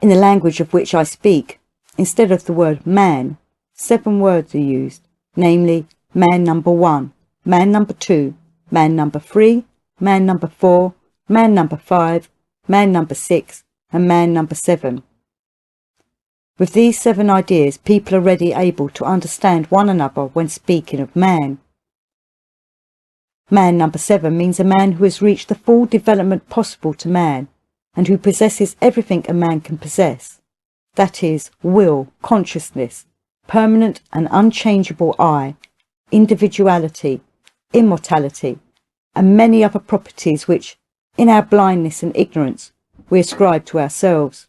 In the language of which I speak, instead of the word man, 7 words are used, namely man number 1, man number 2, man number 3, man number 4, man number 5, man number 6, and man number 7. With these 7 ideas, people are ready able to understand one another when speaking of man. Man number 7 means a man who has reached the full development possible to man, and who possesses everything a man can possess. That is, will, consciousness, permanent and unchangeable I, individuality, immortality, and many other properties which, in our blindness and ignorance, we ascribe to ourselves.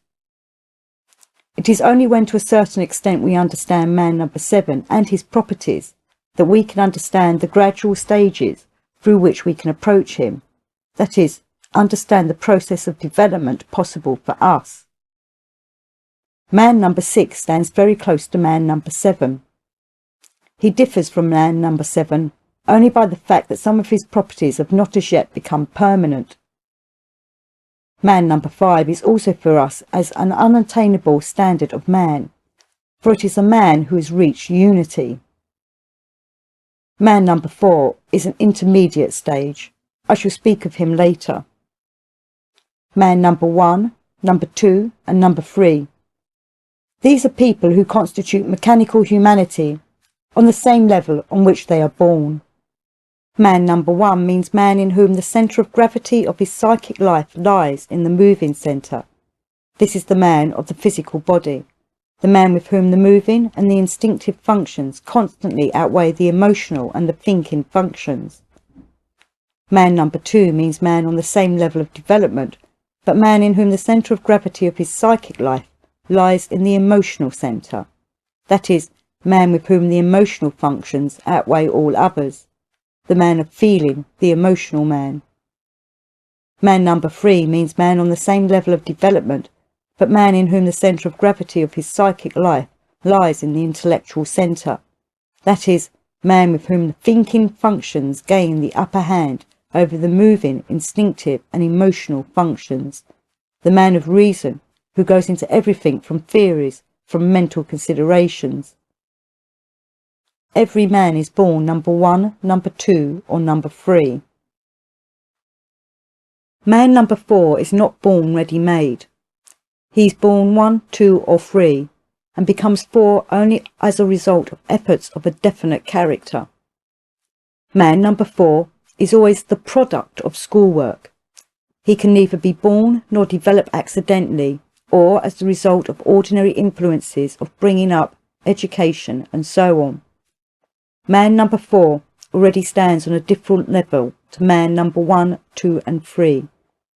It is only when to a certain extent we understand man number 7 and his properties that we can understand the gradual stages through which we can approach him, that is, understand the process of development possible for us. Man number 6 stands very close to man number 7. He differs from man number 7 only by the fact that some of his properties have not as yet become permanent. Man number 5 is also for us as an unattainable standard of man, for it is a man who has reached unity. Man number 4 is an intermediate stage. I shall speak of him later. Man number 1, number 2, and number 3. These are people who constitute mechanical humanity on the same level on which they are born. Man number 1 means man in whom the centre of gravity of his psychic life lies in the moving centre. This is the man of the physical body, the man with whom the moving and the instinctive functions constantly outweigh the emotional and the thinking functions. Man number 2 means man on the same level of development, but man in whom the centre of gravity of his psychic life lies in the emotional centre. That is, man with whom the emotional functions outweigh all others. The man of feeling, the emotional man. Man number 3 means man on the same level of development, but man in whom the centre of gravity of his psychic life lies in the intellectual centre. That is, man with whom the thinking functions gain the upper hand over the moving, instinctive and emotional functions. The man of reason, who goes into everything from theories, from mental considerations. Every man is born number 1, number 2, or number 3. Man number 4 is not born ready-made. He is born 1, 2, or 3, and becomes 4 only as a result of efforts of a definite character. Man number 4 is always the product of schoolwork. He can neither be born nor develop accidentally, or as the result of ordinary influences of bringing up, education, and so on. Man number 4 already stands on a different level to man number 1, 2, and 3.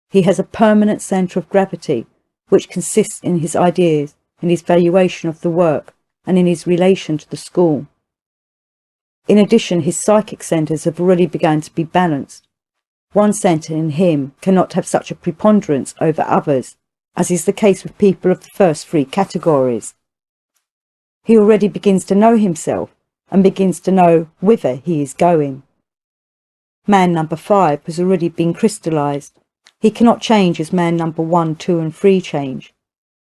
He has a permanent centre of gravity, which consists in his ideas, in his valuation of the work, and in his relation to the school. In addition, his psychic centres have already begun to be balanced. One centre in him cannot have such a preponderance over others, as is the case with people of the first 3 categories. He already begins to know himself, and begins to know whither he is going. Man number 5 has already been crystallised. He cannot change as man number 1, 2, and 3 change.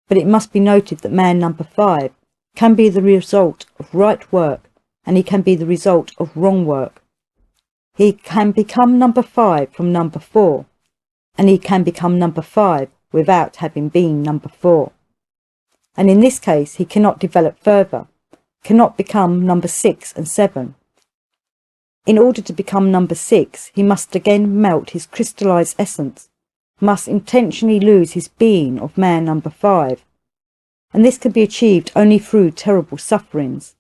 But it must be noted that man number 5 can be the result of right work, and he can be the result of wrong work. He can become number 5 from number 4, and he can become number 5 without having been number 4. And in this case he cannot develop further, cannot become number 6 and 7. In order to become number 6, he must again melt his crystallized essence, must intentionally lose his being of man number 5, and this can be achieved only through terrible sufferings.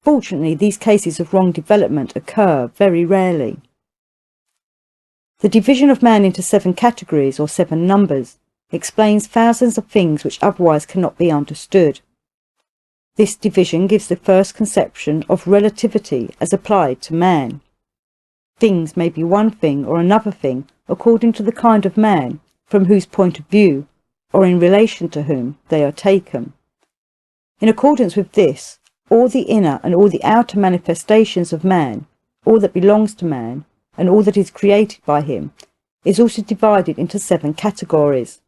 Fortunately, these cases of wrong development occur very rarely. The division of man into 7 categories, or 7 numbers, explains thousands of things which otherwise cannot be understood. This division gives the first conception of relativity as applied to man. Things may be one thing or another thing according to the kind of man from whose point of view, or in relation to whom, they are taken. In accordance with this, all the inner and all the outer manifestations of man, all that belongs to man, and all that is created by him, is also divided into 7 categories.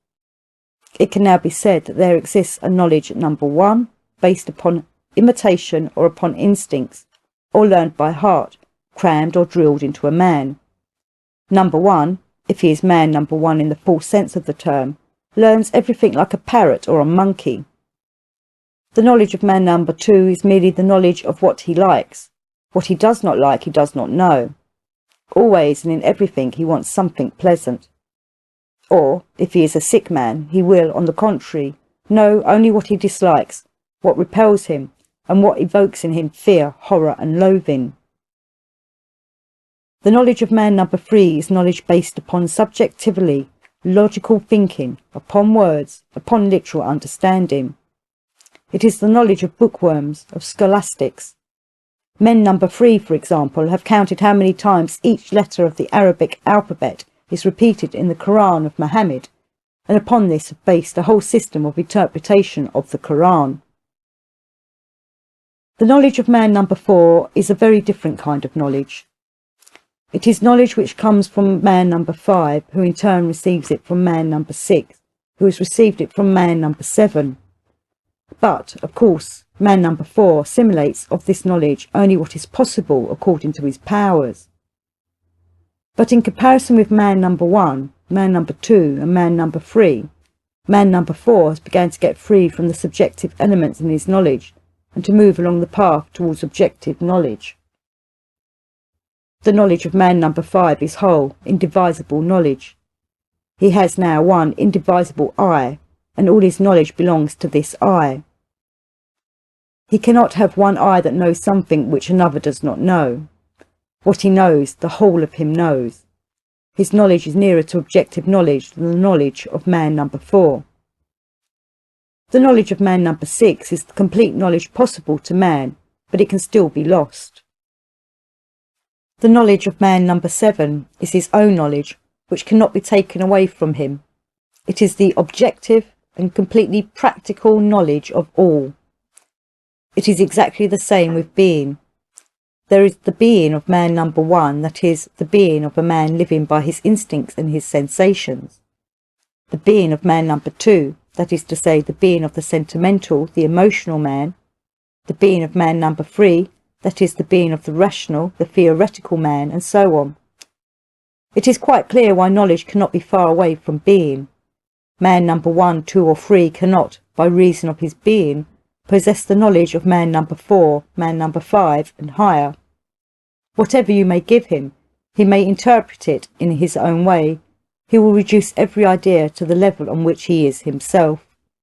It can now be said that there exists a knowledge number 1, based upon imitation or upon instincts, or learned by heart, crammed or drilled into a man. Number 1, if he is man number 1 in the full sense of the term, learns everything like a parrot or a monkey. The knowledge of man number 2 is merely the knowledge of what he likes. What he does not like, he does not know. Always and in everything he wants something pleasant. Or, if he is a sick man, he will, on the contrary, know only what he dislikes, what repels him, and what evokes in him fear, horror, and loathing. The knowledge of man number 3 is knowledge based upon subjectively, logical thinking, upon words, upon literal understanding. It is the knowledge of bookworms, of scholastics. Men number 3, for example, have counted how many times each letter of the Arabic alphabet is repeated in the Quran of Muhammad, and upon this have based a whole system of interpretation of the Quran. The knowledge of man number 4 is a very different kind of knowledge. It is knowledge which comes from man number 5, who in turn receives it from man number 6, who has received it from man number 7. But, of course, man number 4 assimilates of this knowledge only what is possible according to his powers. But in comparison with man number 1, man number 2 and man number 3, man number 4 has begun to get free from the subjective elements in his knowledge and to move along the path towards objective knowledge. The knowledge of man number 5 is whole, indivisible knowledge. He has now one indivisible I, and all his knowledge belongs to this I. He cannot have one I that knows something which another does not know. What he knows, the whole of him knows. His knowledge is nearer to objective knowledge than the knowledge of man number 4. The knowledge of man number 6 is the complete knowledge possible to man, but it can still be lost. The knowledge of man number 7 is his own knowledge, which cannot be taken away from him. It is the objective and completely practical knowledge of all. It is exactly the same with being. There is the being of man number 1, that is, the being of a man living by his instincts and his sensations. The being of man number 2, that is to say, the being of the sentimental, the emotional man. The being of man number 3, that is, the being of the rational, the theoretical man, and so on. It is quite clear why knowledge cannot be far away from being. Man number 1, 2, or 3 cannot, by reason of his being, possess the knowledge of man number 4, man number 5, and higher. Whatever you may give him, he may interpret it in his own way. He will reduce every idea to the level on which he is himself.